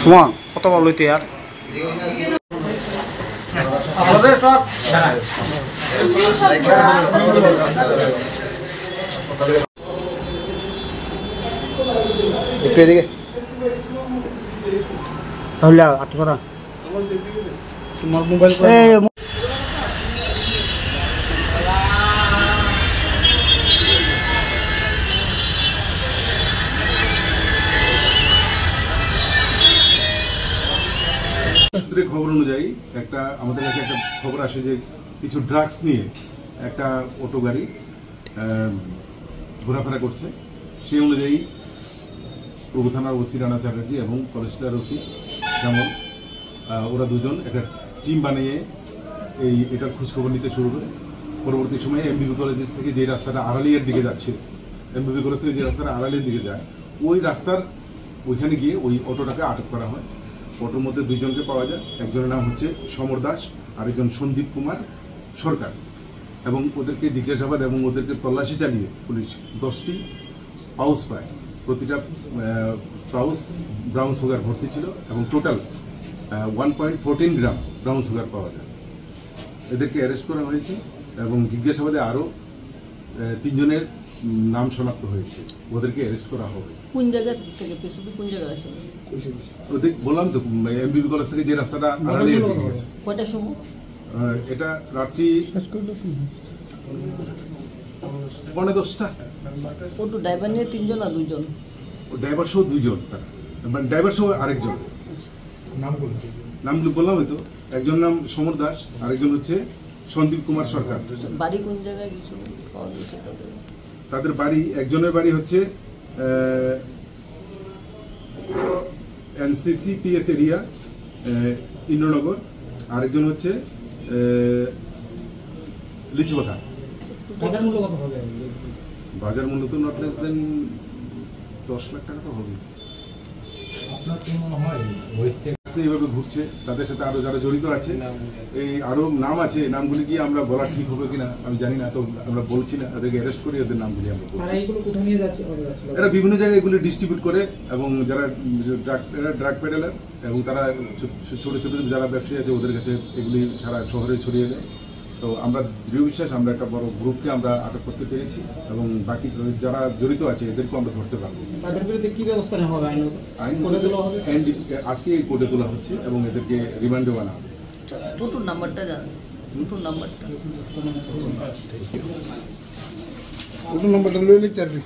সুমন কত বল লইতে আর একটু এদিকে তাহলে আটশোটা তোমার মোবাইল সূত্রে খবর অনুযায়ী একটা আমাদের কাছে একটা খবর আসে যে কিছু ড্রাগস নিয়ে একটা অটো গাড়ি ঘোরাফেরা করছে। সেই অনুযায়ী প্রভু থানার ওসি রানা চ্যাটার্জি এবং কলেজটার ওসি শ্যামল ওরা দুজন একটা টিম বানিয়ে এটার খোঁজখবর নিতে শুরু করে। পরবর্তী সময়ে এমবিবি কলেজের থেকে যে রাস্তাটা আড়ালিয়ার দিকে যাচ্ছে, এমবিবি কলেজ থেকে যে রাস্তাটা আড়ালিয়ার দিকে যায়, ওই রাস্তার ওইখানে গিয়ে ওই অটোটাকে আটক করা হয়। অটোর মধ্যে দুইজনকে পাওয়া যায়। একজনের নাম হচ্ছে সমর দাস, আরেকজন সন্দীপ কুমার সরকার। এবং ওদেরকে জিজ্ঞাসাবাদ এবং ওদেরকে তল্লাশি চালিয়ে পুলিশ 10টি পাউচ পায়। প্রতিটা পাউচ ব্রাউন সুগার ভর্তি ছিল এবং টোটাল 1.14 গ্রাম ব্রাউন সুগার পাওয়া যায়। এদেরকে অ্যারেস্ট করা হয়েছে এবং জিজ্ঞাসাবাদে আরও 3 জনের নাম শনাক্ত হয়েছে। ওদেরকে অ্যারেস্ট করা হবে। কোন জায়গা থেকে পেছনে কোন জায়গা আছে? ওদের বললাম তো এমবিবি কলেজ থেকে যে রাস্তাটা আড়ালিয়ার দিকে গেছে। কয়টার সময়? এটা রাত্রি 10:45। অটো ড্রাইভার নিয়ে 3 জন আর 2 জন? ড্রাইভার সহ 2 জন, মানে ড্রাইভার সহ আরেকজন। নামগুলো বললাম তো, একজন নাম সমর দাস, আরেকজন হচ্ছে সন্দীপ কুমার সরকার। বাড়ি কোন জায়গায় কিছু পাওয়া গেছে তাদের বাড়ি? একজনের বাড়ি হচ্ছে এনসিসি পিএস এরিয়া ইন্দ্রনগর, আরেকজন হচ্ছে লিচুবাথা। বাজার মূল্য কত হবে? বাজার মূল্য তো নট লেস দেন 10 লাখ টাকা তো হবে। এইভাবে ঘুরছে, তাদের সাথে আরো যারা জড়িত আছে, এই আরো নাম আছে। নামগুলি কি আমরা বলা ঠিক হবে কিনা আমি জানি না, তো আমরা বলছি না। তাদেরকে অ্যারেস্ট করে ওদের নামগুলি আমরা বলছি। এরা বিভিন্ন জায়গায় এগুলি ডিস্ট্রিবিউট করে এবং যারা ড্রাগ পেডেলার এবং তারা ছোট ছোট যারা ব্যবসায়ী আছে ওদের কাছে এগুলি সারা শহরে ছড়িয়ে দেয়। তো আমরা দৃঢ় বিশ্বাস আমরা একটা বড় গ্রুপকে আমরা আটক করতে পেরেছি এবং বাকি যারা জড়িত আছে এদেরকেও আমরা ধরতে পারবো। তাদের বিরুদ্ধে কি ব্যবস্থা নেওয়া হবে? আজকে এই কোর্টে তোলা হচ্ছে এবং এদেরকে রিমান্ডে আনা হবে। দুটোর নাম্বারটা জান, দুটোর নাম্বারটা লইলে চারবি।